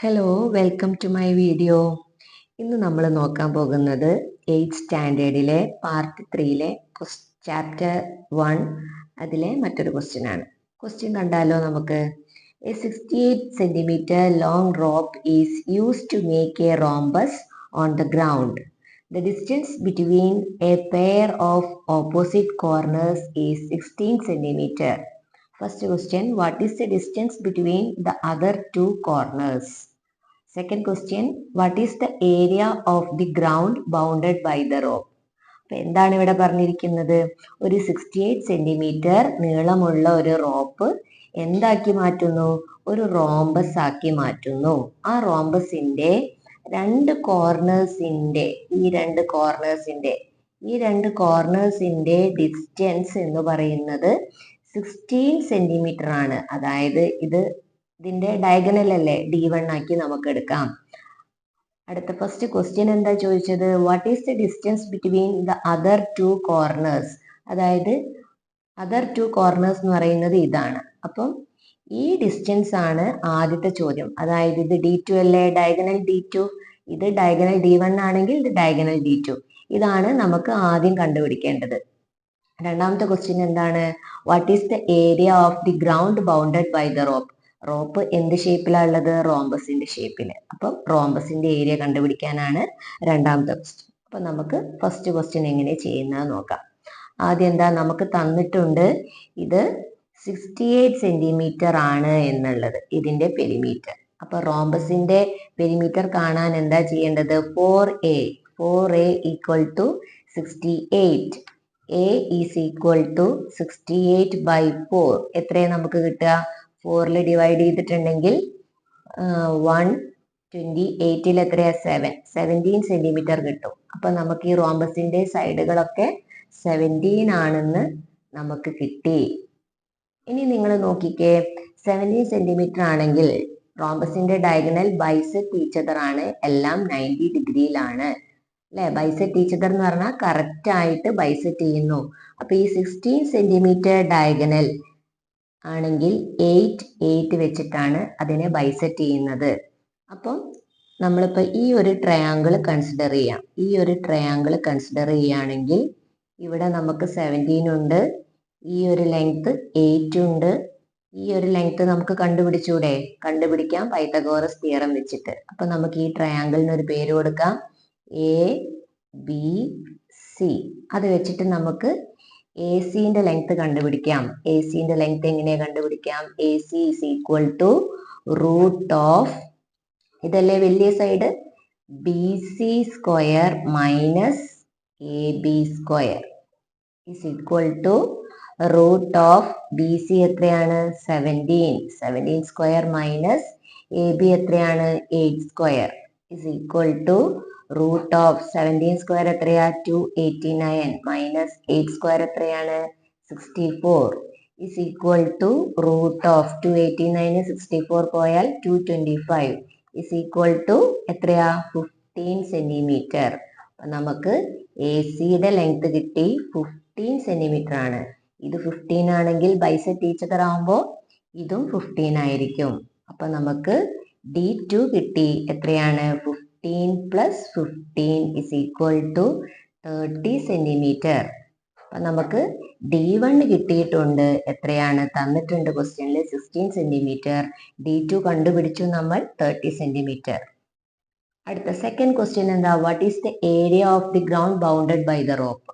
Hello, welcome to my video. ഇന്ന് നമ്മൾ നോക്കാൻ പോകുന്നത് 8th സ്റ്റാൻഡേർഡിലെ പാർട്ട് 3യിലെ ചാപ്റ്റർ 1 അതിലെ മറ്റൊരു ക്വസ്റ്റ്യൻ ആണ്. ക്വസ്റ്റ്യൻ കണ്ടാലോ നമുക്ക്. A 68 centimeter long rope is used to make a rhombus on the ground. The distance between a pair of opposite corners is 16 centimeter. First question, what is the distance between the other two corners? Second question, what is the area of the ground bounded by the rope? അപ്പൊ എന്താണ് ഇവിടെ പറഞ്ഞിരിക്കുന്നത്? ഒരു 68 centimetre നീളമുള്ള ഒരു rope എന്താക്കി മാറ്റുന്നു? ഒരു റോംബസ് ആക്കി മാറ്റുന്നു. ആ റോംബസിന്റെ ഈ രണ്ട് കോർണേഴ്സിന്റെ ഡിസ്റ്റൻസ് എന്ന് പറയുന്നത് 16 സെന്റിമീറ്റർ ആണ്. അതായത് ഇതിന്റെ ഡയഗണൽ അല്ലേ, D1 ആക്കി നമുക്ക് എടുക്കാം. അടുത്ത ഫസ്റ്റ് ക്വസ്റ്റ്യൻ എന്താ ചോദിച്ചത്? What is the distance between the other two corners? അതായത് അതർ ടു കോർണേഴ്സ് എന്ന് പറയുന്നത് ഇതാണ്. അപ്പം ഈ ഡിസ്റ്റൻസ് ആണ് ആദ്യത്തെ ചോദ്യം. അതായത് ഇത് D2 അല്ലേ, ഡയഗണൽ D2. ഇത് ഡയഗണൽ D1 ആണെങ്കിൽ ഇത് ഡയഗണൽ D2. ഇതാണ് നമുക്ക് ആദ്യം കണ്ടുപിടിക്കേണ്ടത്. രണ്ടാമത്തെ ക്വസ്റ്റ്യൻ എന്താണ്? What is the area of the ground bounded by the rope? Rope എന്ത് ഷേപ്പിലാണ് ഉള്ളത്? റോംബസിന്റെ ഷേപ്പിൽ. അപ്പം റോംബസിന്റെ ഏരിയ കണ്ടുപിടിക്കാനാണ് രണ്ടാമത്തെ ക്വസ്റ്റ്യൻ. അപ്പൊ നമുക്ക് ഫസ്റ്റ് ക്വസ്റ്റ്യൻ എങ്ങനെ ചെയ്യുന്നത് നോക്കാം. ആദ്യം എന്താ നമുക്ക് തന്നിട്ടുണ്ട്, ഇത് 68 സെന്റിമീറ്റർ ആണ് എന്നുള്ളത് ഇതിന്റെ പെരിമീറ്റർ. അപ്പൊ റോംബസിന്റെ പെരിമീറ്റർ കാണാൻ എന്താ ചെയ്യേണ്ടത്? 4a equal to 68. a is equal to 68 by 4. എത്രയാണ് നമുക്ക് കിട്ടുക? 4 ഡിവൈഡ് ചെയ്തിട്ടുണ്ടെങ്കിൽ 128 എത്രയാ? 17 സെന്റിമീറ്റർ കിട്ടും. അപ്പൊ നമുക്ക് ഈ റോംബസിന്റെ സൈഡുകളൊക്കെ 17 ആണെന്ന് നമുക്ക് കിട്ടി. ഇനി നിങ്ങൾ നോക്കിക്കേ, 17 സെന്റിമീറ്റർ ആണെങ്കിൽ റോംബസിന്റെ ഡയഗണൽ ബൈസെക്ട് ഈച്ച് അതർ ആണ്. എല്ലാം 90 ഡിഗ്രിയിലാണ് അല്ലെ. ബൈസെക്ട് ഈച്ച് അതർ എന്ന് പറഞ്ഞാൽ കറക്റ്റ് ആയിട്ട് ബൈസെക്ട് ചെയ്യുന്നു. അപ്പൊ ഈ 16 സെന്റിമീറ്റർ ഡയഗണൽ ആണെങ്കിൽ 8 വെച്ചിട്ടാണ് അതിനെ ബൈസെക്ട് ചെയ്യുന്നത്. അപ്പം നമ്മളിപ്പോ ഈ ഒരു ട്രയാങ്കിൾ കൺസിഡർ ചെയ്യുകയാണെങ്കിൽ ഇവിടെ നമുക്ക് 17 ഉണ്ട്, ഈ ഒരു ലെങ്ത് 8 ഉണ്ട്. ഈ ഒരു ലെങ്ത് നമുക്ക് കണ്ടുപിടിക്കാം പൈത്തഗോറസ് തിയറം വെച്ചിട്ട്. അപ്പൊ നമുക്ക് ഈ ട്രയാങ്കിളിന് ഒരു പേര് കൊടുക്കാം, ABC. അത് വെച്ചിട്ട് നമുക്ക് AC-ന്റെ ലെങ്ത് കണ്ടുപിടിക്കാം. AC-ന്റെ ലെങ്ത് എങ്ങനെയാ കണ്ടുപിടിക്കാം? AC is equal to root of, ഇതല്ലേ വലിയ side, BC square minus AB square is equal to root of BC എത്രയാണ്? 17 സ്ക്വയർ മൈനസ് AB എത്രയാണ്? 8 square is equal to root of 17 square എത്രയാ? 289 മൈനസ് 8 സ്ക്വയർ എത്രയാണ്? 64 is equal to root of 289 64 പോയാൽ 225 is equal to എത്രയാ? 15 centimetre. നമുക്ക് AC-യുടെ length കിട്ടി 15 centimetre ആണ്. ഇത് 15 ആണെങ്കിൽ ബൈസെക്ട് ഈച്ച് അതർ ആവുമ്പോൾ ഇതും 15 ആയിരിക്കും. അപ്പൊ നമുക്ക് D2 കിട്ടി. എത്രയാണ്? 15 plus 15 is equal to 30 centimetre. അപ്പൊ നമുക്ക് D1 കിട്ടിയിട്ടുണ്ട്. എത്രയാണ്? തന്നിട്ടുണ്ട് ക്വസ്റ്റ്യനിൽ 16 സെന്റിമീറ്റർ. D2 കണ്ടുപിടിച്ചു നമ്മൾ 30 സെന്റിമീറ്റർ. അടുത്ത സെക്കൻഡ് ക്വസ്റ്റ്യൻ എന്താ? What is the area of the ground bounded by the rope?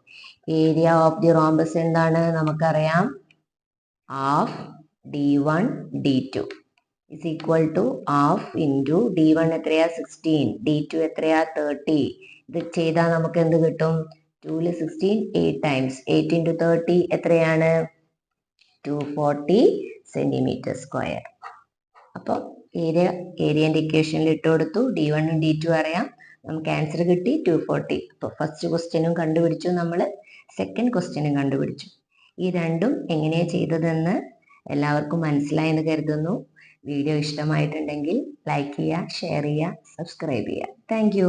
Area of the rhombus എന്താണ്? നമുക്കറിയാം, half D1 D2 is equal to half into D1 എത്രയാ? 16, D2 എത്രയാ? 30. ഇത് ചെയ്താൽ നമുക്ക് എന്ത് കിട്ടും? 2 16 8 times 8 into 30 എത്രയാണ്? 240 സെന്റിമീറ്റർ സ്ക്വയർ. അപ്പോൾ ഏരിയന്റെ ഇക്വേഷനിൽ ഇട്ട് കൊടുത്തു. D1 ഉം D2 അറിയാം, നമുക്ക് ആൻസർ കിട്ടി 240. അപ്പോൾ ഫസ്റ്റ് ക്വസ്റ്റ്യനും കണ്ടുപിടിച്ചു, നമ്മൾ സെക്കൻഡ് ക്വസ്റ്റ്യനും കണ്ടുപിടിച്ചു. ഈ രണ്ടും എങ്ങനെയാ ചെയ്തതെന്ന് എല്ലാവർക്കും മനസ്സിലായെന്ന് കരുതുന്നു. വീഡിയോ ഇഷ്ടമായിട്ടുണ്ടെങ്കിൽ ലൈക്ക് ചെയ്യുക, ഷെയർ ചെയ്യുക, സബ്സ്ക്രൈബ് ചെയ്യുക. Thank you.